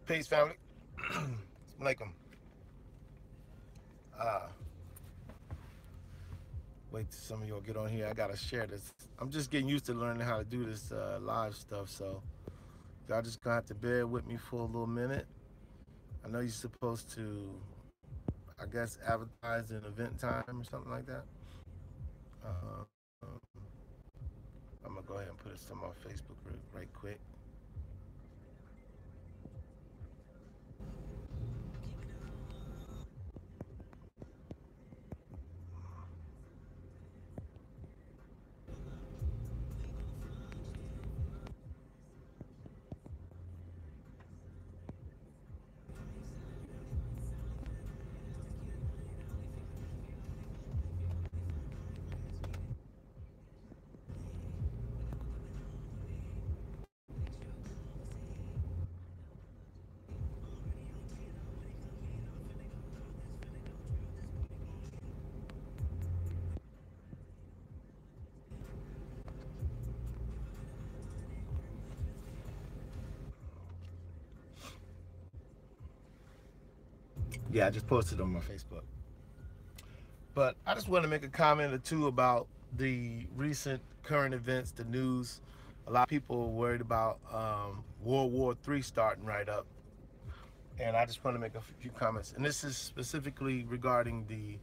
Peace, family. Assalamualaikum. Uh, Wait till some of y'all get on here. I gotta share this. I'm just getting used to learning how to do this live stuff, so y'all just gonna have to bear with me for a little minute. I know you're supposed to, I guess, advertise an event time or something like that. Um, I'm gonna go ahead and put this on my Facebook right quick. Yeah, I just posted on my Facebook. But I just want to make a comment or two about the recent current events, the news. A lot of people are worried about World War III starting right up. And I just want to make a few comments. And this is specifically regarding the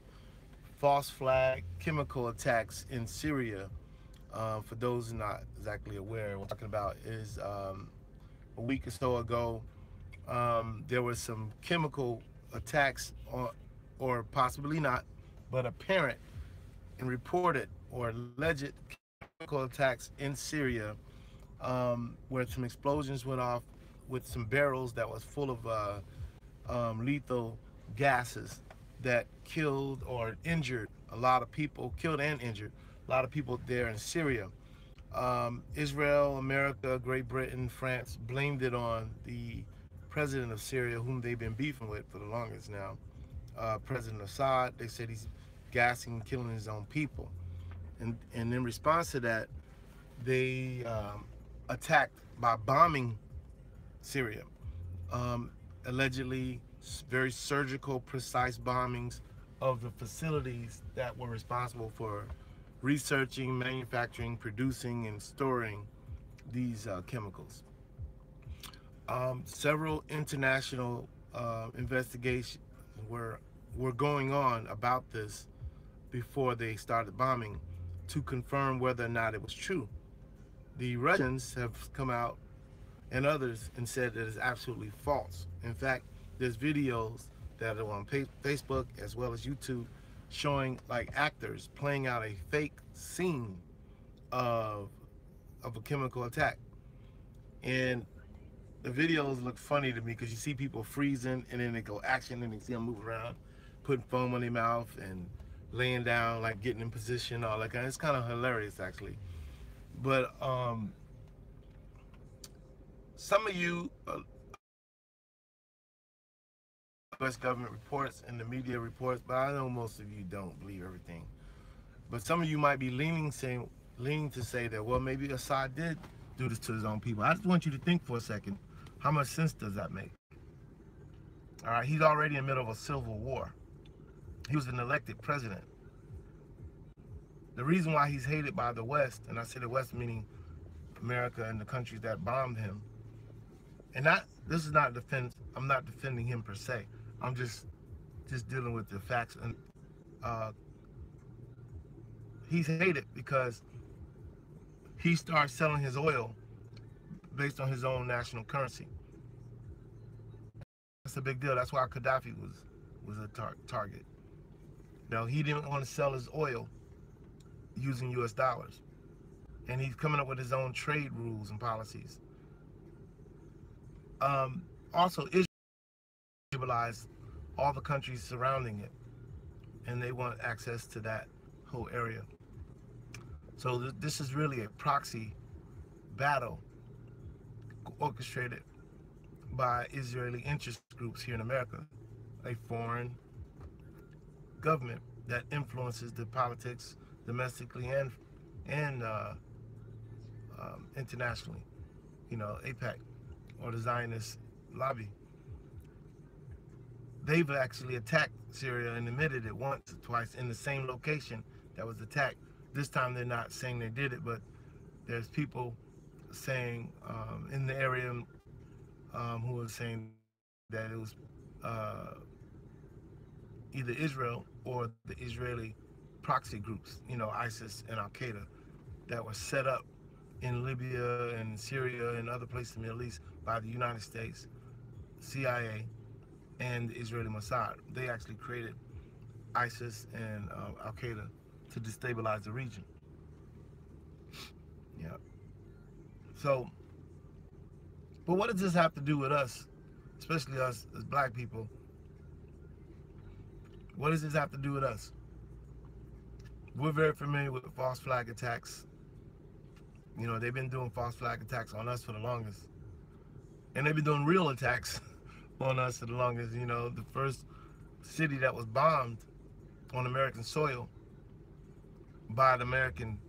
false flag chemical attacks in Syria. For those not exactly aware, what I'm talking about is a week or so ago, there were some chemical attacks, or possibly not, but apparent and reported or alleged chemical attacks in Syria, where some explosions went off with some barrels that was full of lethal gases that killed or injured a lot of people, killed and injured a lot of people there in Syria. Israel, America, Great Britain, France blamed it on the president of Syria, whom they've been beefing with for the longest now, President Assad. They said he's gassing and killing his own people. And in response to that, they attacked by bombing Syria. Allegedly, very surgical, precise bombings of the facilities that were responsible for researching, manufacturing, producing, and storing these chemicals. Several international investigations were were going on about this before they started bombing to confirm whether or not it was true. The Russians have come out and others and said that it's absolutely false. In fact, there's videos that are on Facebook as well as YouTube showing like actors playing out a fake scene of a chemical attack. And the videos look funny to me because you see people freezing and then they go action and you see them move around, putting foam on their mouth and laying down, like getting in position, all that kind of. It's kind of hilarious actually. But some of you, U.S. government reports and the media reports, but I know most of you don't believe everything. But some of you might be leaning to say that, well, maybe Assad did do this to his own people. I just want you to think for a second, how much sense does that make? All right, he's already in the middle of a civil war. He was an elected president. The reason why he's hated by the West, and I say the West meaning America and the countries that bombed him, and not this is not defense. I'm not defending him per se. I'm just dealing with the facts. And uh, he's hated because he starts selling his oil based on his own national currency. That's a big deal. That's why Gaddafi was a target. You know, he didn't want to sell his oil using U.S. dollars, and he's coming up with his own trade rules and policies. Also, Israel stabilized all the countries surrounding it, and they want access to that whole area. So this is really a proxy battle orchestrated by Israeli interest groups here in America, a foreign government that influences the politics domestically and internationally. You know, APAC or the Zionist lobby. they've actually attacked Syria and admitted it once or twice in the same location that was attacked. This time they're not saying they did it, but there's people saying in the area who are saying that it was uh, either Israel or the Israeli proxy groups, ISIS and Al Qaeda, that were set up in Libya and Syria and other places in the Middle East by the United States, CIA, and the Israeli Mossad. They actually created ISIS and Al Qaeda to destabilize the region. Yeah. So, but what does this have to do with us, especially us as black people? What does this have to do with us? We're very familiar with false flag attacks. They've been doing false flag attacks on us for the longest. And they've been doing real attacks on us for the longest. The first city that was bombed on American soil by the American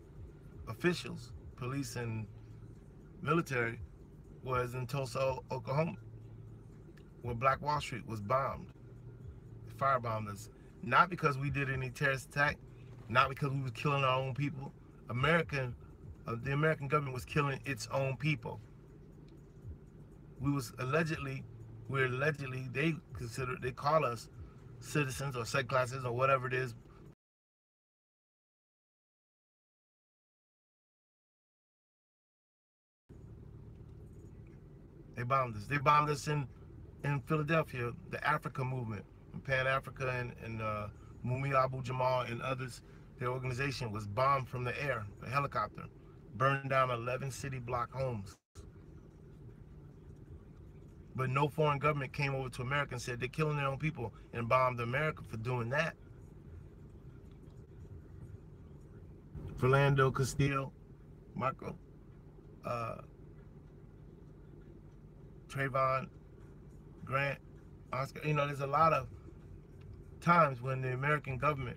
officials, police and military, was in Tulsa, Oklahoma, where Black Wall Street was bombed. Firebombed us. Not because we did any terrorist attack, not because we was killing our own people. The American government was killing its own people. We're allegedly, they call us citizens or second classes or whatever it is. They bombed us. They bombed us in Philadelphia, the Africa movement, Pan Africa and Mumi Abu Jamal and others. Their organization was bombed from the air, a helicopter, burned down 11 city block homes. But no foreign government came over to America and said they're killing their own people and bombed America for doing that. Philando Castillo, Marco, Trayvon, Grant, Oscar. There's a lot of times when the American government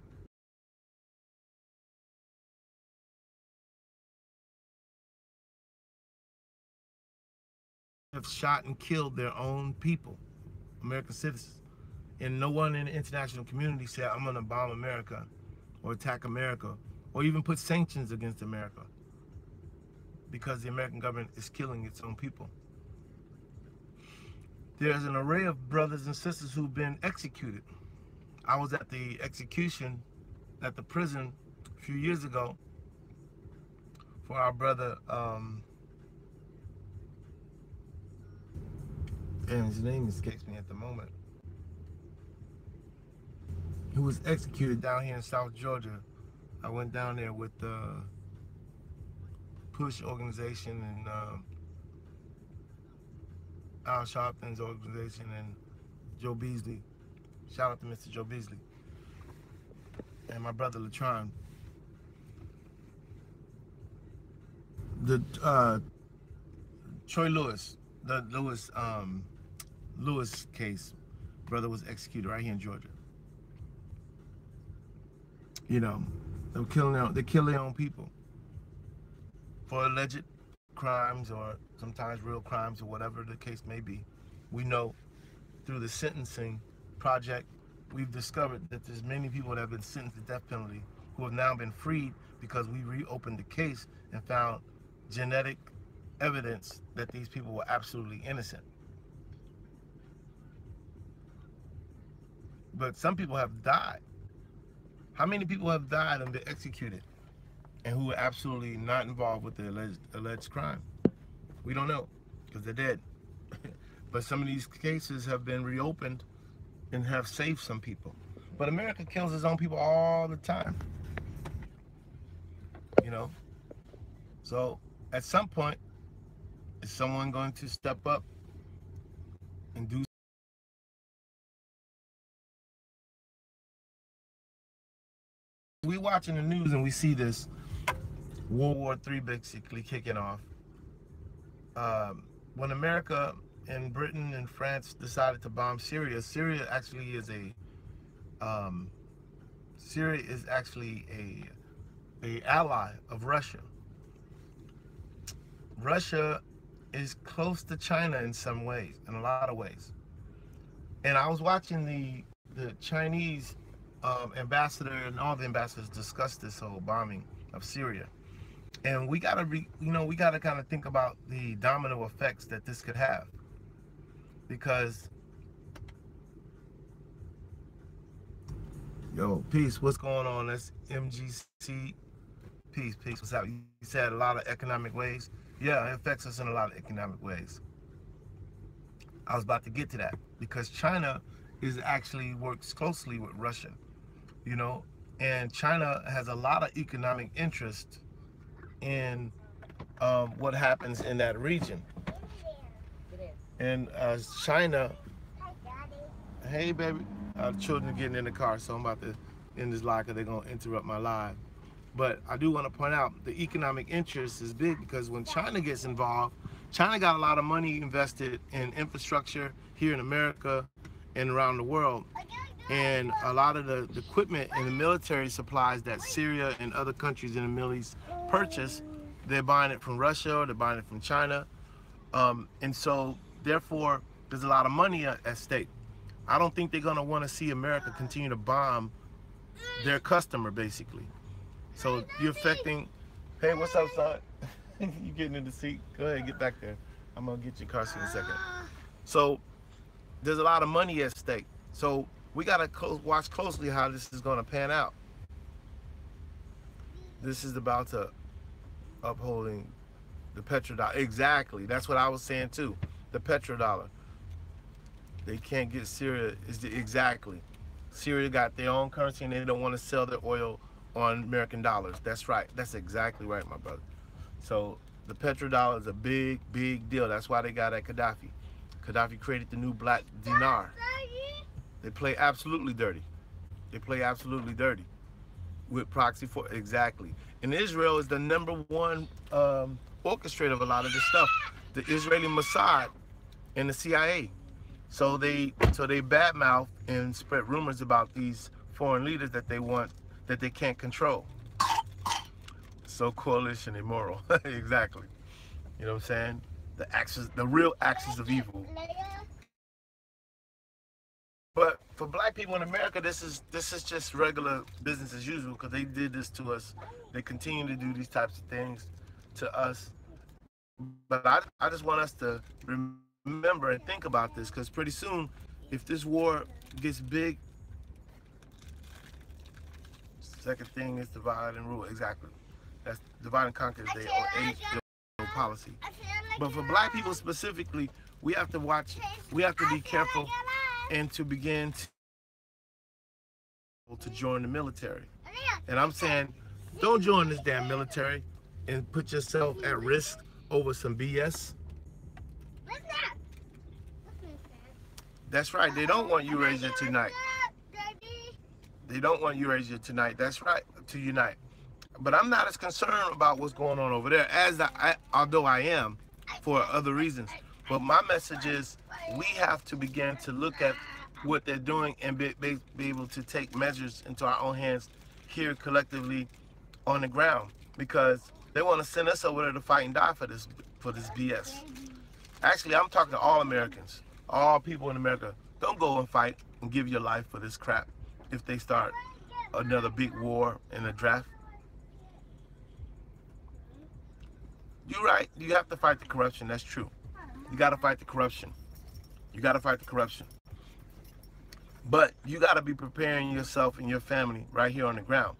have shot and killed their own people, American citizens. And no one in the international community said, I'm going to bomb America or attack America or even put sanctions against America because the American government is killing its own people. There's an array of brothers and sisters who've been executed. I was at the execution at the prison a few years ago for our brother, and his name escapes me at the moment, who was executed down here in South Georgia. I went down there with the PUSH organization and Al Sharpton's organization and Joe Beasley. Shout out to Mr. Joe Beasley. And my brother Latron. The Troy Lewis, the Lewis case, brother was executed right here in Georgia. They kill their own people for alleged crimes or sometimes real crimes or whatever the case may be. We know through the sentencing project, we've discovered that there's many people that have been sentenced to death penalty who have now been freed because we reopened the case and found genetic evidence that these people were absolutely innocent. But some people have died. How many people have died and been executed and who were absolutely not involved with the alleged crime? We don't know because they're dead. But some of these cases have been reopened and have saved some people. But America kills its own people all the time. So at some point, is someone going to step up and do? We watching the news and we see this World War III basically kicking off. When America and Britain and France decided to bomb Syria, Syria is actually a ally of Russia. Russia is close to China in some ways, in a lot of ways. And I was watching the Chinese ambassador and all the ambassadors discuss this whole bombing of Syria. And we gotta we gotta kind of think about the domino effects that this could have, because yo, peace, what's going on? That's MGC. Peace, what's up? You said a lot of economic ways. Yeah, it affects us in a lot of economic ways. I was about to get to that, because China actually works closely with Russia, and China has a lot of economic interest in what happens in that region. And China, hey baby, children are getting in the car, so I'm about to end this live because they're gonna interrupt my live. But I do want to point out the economic interest is big, because when China gets involved, China got a lot of money invested in infrastructure here in America and around the world. And a lot of the equipment and the military supplies that Syria and other countries in the Middle East purchase, they're buying it from Russia or they're buying it from China. And so, therefore, there's a lot of money at stake. I don't think they're going to want to see America continue to bomb their customer, basically. So you're affecting, hey, what's up, son? You getting in the seat? Go ahead, get back there. I'm going to get your car seat in a second. So there's a lot of money at stake. So we got to watch closely how this is going to pan out. This is about to upholding the petrodollar. Exactly. That's what I was saying too. The petrodollar. They can't get Syria. Exactly. Syria got their own currency and they don't want to sell their oil on American dollars. That's right. That's exactly right, my brother. So the petrodollar is a big, big deal. That's why they got at Gaddafi. Gaddafi created the new black dinar. They play absolutely dirty. They play absolutely dirty with proxy for exactly. And Israel is the #1 orchestrator of a lot of this stuff. The Israeli Mossad and the CIA. So they badmouth and spread rumors about these foreign leaders that they can't control. So coalition immoral. Exactly. You know what I'm saying? The real axis of evil. But for black people in America, this is just regular business as usual, because they did this to us. They continue to do these types of things to us. But I just want us to remember and think about this, because pretty soon, if this war gets big, second thing is divide and rule. Exactly. That's divide and conquer is their policy. But for black people specifically, we have to watch, we have to be careful and to begin to join the military. And I'm saying, don't join this damn military and put yourself at risk over some BS. That's right. They don't want Eurasia tonight. They don't want Eurasia tonight. That's right, to unite. But I'm not as concerned about what's going on over there although I am for other reasons. But my message is, we have to begin to look at what they're doing and be able to take measures into our own hands here collectively on the ground, because they want to send us over there to fight and die for this BS. Actually, I'm talking to all Americans, all people in America. Don't go and fight and give your life for this crap if they start another big war in a draft. You're right. You have to fight the corruption. That's true. You got to fight the corruption. You got to fight the corruption. But you got to be preparing yourself and your family right here on the ground.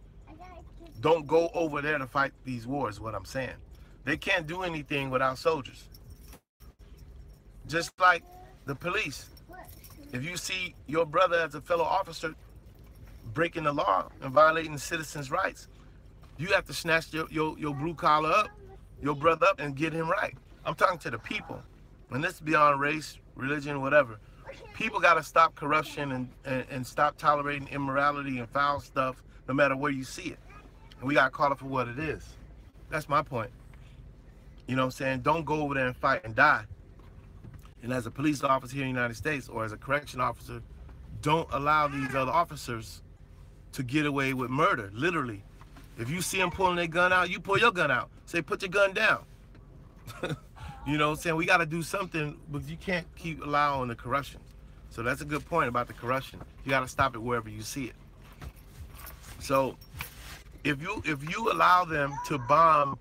Don't go over there to fight these wars, what I'm saying. They can't do anything without soldiers. Just like the police. If you see your brother as a fellow officer breaking the law and violating citizens' rights, you have to snatch your blue collar up, your brother up, and get him right. I'm talking to the people. And this is beyond race, religion, whatever. People got to stop corruption and stop tolerating immorality and foul stuff, no matter where you see it. And we got to call it for what it is. That's my point. You know what I'm saying? Don't go over there and fight and die. And as a police officer here in the United States, or as a correction officer, don't allow these other officers to get away with murder, literally. If you see them pulling their gun out, you pull your gun out. Say, put your gun down. You know what I'm saying? We got to do something, but you can't keep allowing the corruption. So that's a good point about the corruption. You got to stop it wherever you see it. So if you allow them to bomb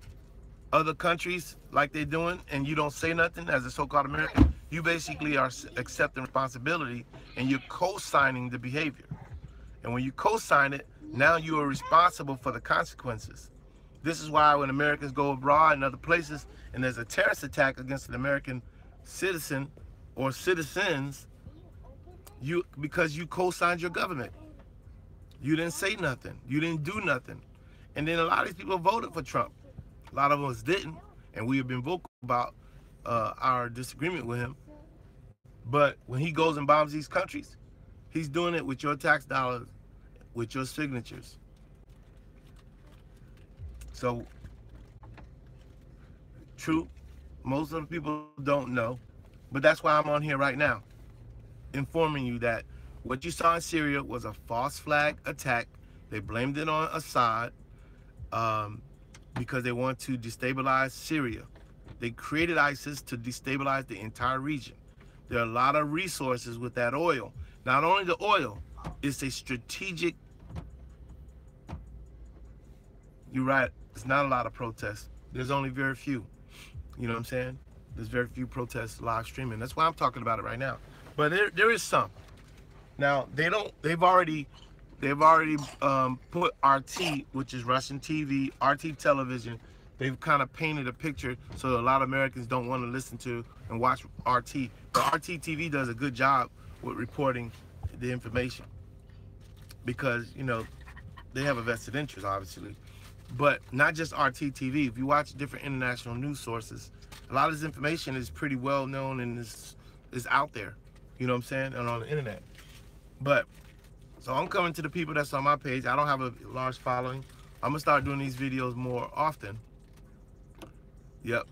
other countries like they're doing, and you don't say nothing as a so-called American, you basically are accepting responsibility, and you're co-signing the behavior. And when you co-sign it, now you are responsible for the consequences. This is why when Americans go abroad and other places and there's a terrorist attack against an American citizen or citizens, because you co-signed your government. You didn't say nothing. You didn't do nothing. And then a lot of these people voted for Trump. A lot of us didn't, and we have been vocal about our disagreement with him. But when he goes and bombs these countries, he's doing it with your tax dollars, with your signatures. So, true, most of the people don't know, but that's why I'm on here right now, informing you that what you saw in Syria was a false flag attack. They blamed it on Assad because they want to destabilize Syria. They created ISIS to destabilize the entire region. There are a lot of resources with that oil. Not only the oil, it's a strategic. You're right, it's not a lot of protests. There's only very few. You know what I'm saying? There's very few protests live streaming. That's why I'm talking about it right now. But there is some. Now they've already put RT, which is Russian TV, RT television. They've kind of painted a picture so a lot of Americans don't want to listen to and watch RT. But RT TV does a good job with reporting the information because, you know, they have a vested interest, obviously. But not just RT TV. If you watch different international news sources, a lot of this information is pretty well known and is out there. You know what I'm saying? And on the internet. But so I'm coming to the people that's on my page. I don't have a large following. I'm gonna start doing these videos more often. Yep.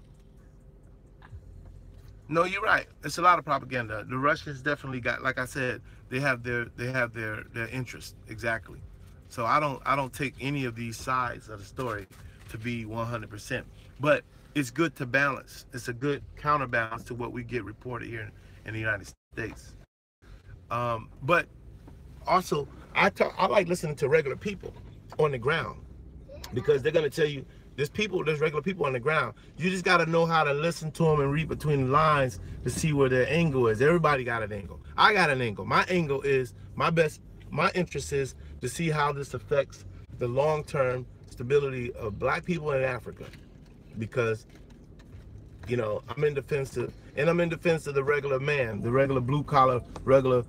No, you're right. It's a lot of propaganda. The Russians definitely got, like I said, they have their interest. Exactly. So I don't take any of these sides of the story to be 100%. But it's good to balance. It's a good counterbalance to what we get reported here in the United States. But also, I like listening to regular people on the ground because they're gonna tell you there's regular people on the ground. You just gotta know how to listen to them and read between the lines to see where their angle is. Everybody got an angle. I got an angle. My angle is my interest is to see how this affects the long-term stability of black people in Africa, because, you know, I'm in defense of the regular man, the regular blue-collar, regular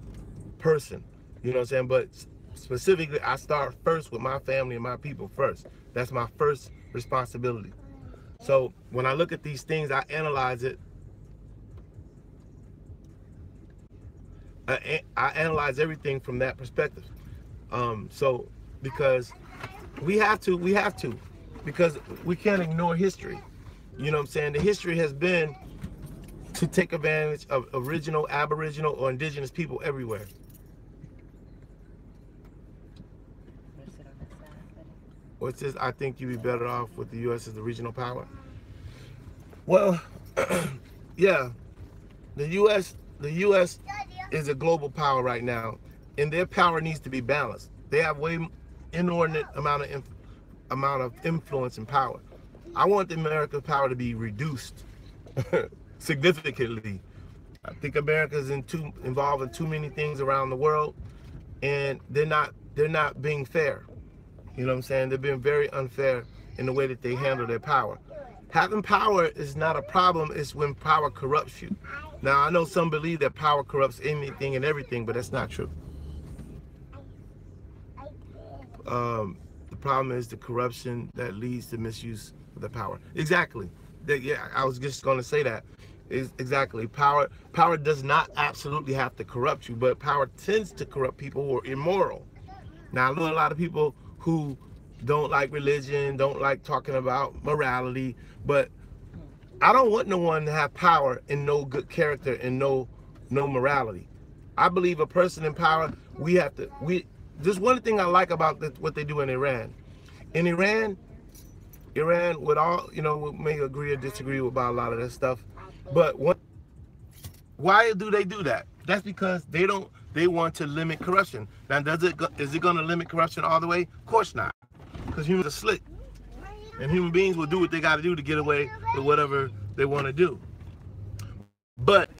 person. You know what I'm saying? But specifically, I start first with my family and my people first. That's my first responsibility. So when I look at these things, I analyze it. I analyze everything from that perspective. So because we have to, because we can't ignore history. You know what I'm saying? The history has been to take advantage of original, aboriginal, or indigenous people everywhere. What's this? I think you'd be better off with the U.S. as the regional power. Well, yeah, the U.S. is a global power right now, and their power needs to be balanced. They have way inordinate amount of influence and power. I want the American power to be reduced significantly. I think America's involved in too many things around the world, and they're not being fair. You know what I'm saying? They're being very unfair in the way that they handle their power. Having power is not a problem. It's when power corrupts you. Now, I know some believe that power corrupts anything and everything, but that's not true. The problem is the corruption that leads to misuse of the power. Exactly. Yeah, I was just going to say that. Exactly. Power does not absolutely have to corrupt you, but power tends to corrupt people who are immoral. Now, I know a lot of people who don't like religion, don't like talking about morality, but I don't want no one to have power and no good character and no morality. I believe a person in power, there's one thing I like about what they do in Iran. In Iran, with all, you know, we may agree or disagree about a lot of that stuff, but why do they do that? That's because they want to limit corruption. Now, is it going to limit corruption all the way? Of course not, because humans are slick, and human beings will do what they got to do to get away with whatever they want to do. But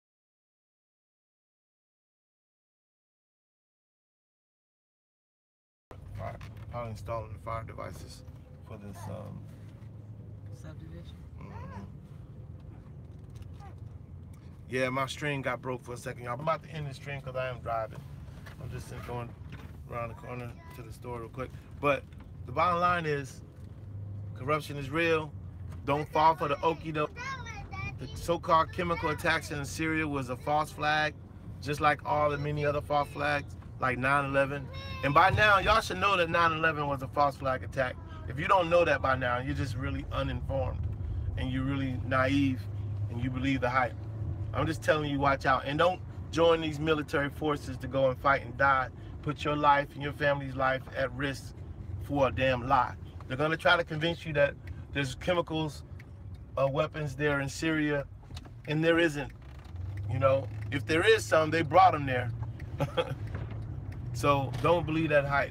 I'm installing the fire devices for this subdivision. Yeah, my stream got broke for a second, y'all. I'm about to end the stream because I am driving. I'm just going around the corner to the store real quick. But the bottom line is, corruption is real. Don't fall for the okie doke. The so-called chemical attacks in Syria was a false flag, just like all the many other false flags, like 9/11. And by now, y'all should know that 9/11 was a false flag attack. If you don't know that by now, you're just really uninformed, and you're really naive, and you believe the hype. I'm just telling you, watch out. And don't join these military forces to go and fight and die. Put your life and your family's life at risk for a damn lie. They're going to try to convince you that there's chemicals, weapons there in Syria, and there isn't. You know, if there is some, they brought them there. So don't believe that hype.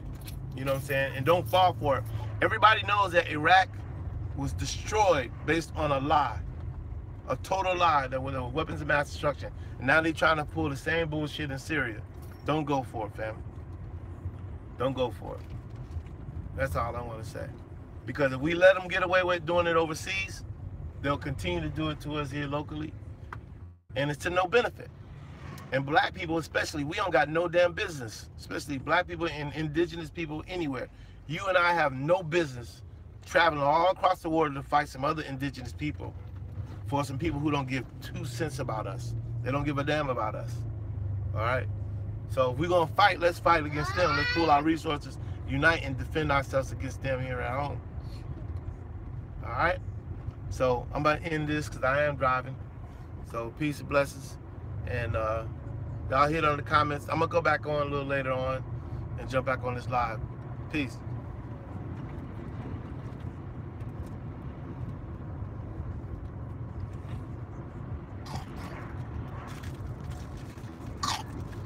You know what I'm saying? And don't fall for it. Everybody knows that Iraq was destroyed based on a lie. A total lie, that were weapons of mass destruction. And now they're trying to pull the same bullshit in Syria. Don't go for it, fam. Don't go for it. That's all I want to say. Because if we let them get away with doing it overseas, they'll continue to do it to us here locally. And it's to no benefit. And black people especially, we don't got no damn business. Especially black people and indigenous people anywhere. You and I have no business traveling all across the world to fight some other indigenous people. For some people who don't give 2 cents about us. They don't give a damn about us. All right? So if we're going to fight, let's fight against them. Let's pool our resources, unite, and defend ourselves against them here at home. All right? So I'm about to end this because I am driving. So peace and blessings. And y'all hit on the comments. I'm going to go back on a little later on and jump back on this live. Peace.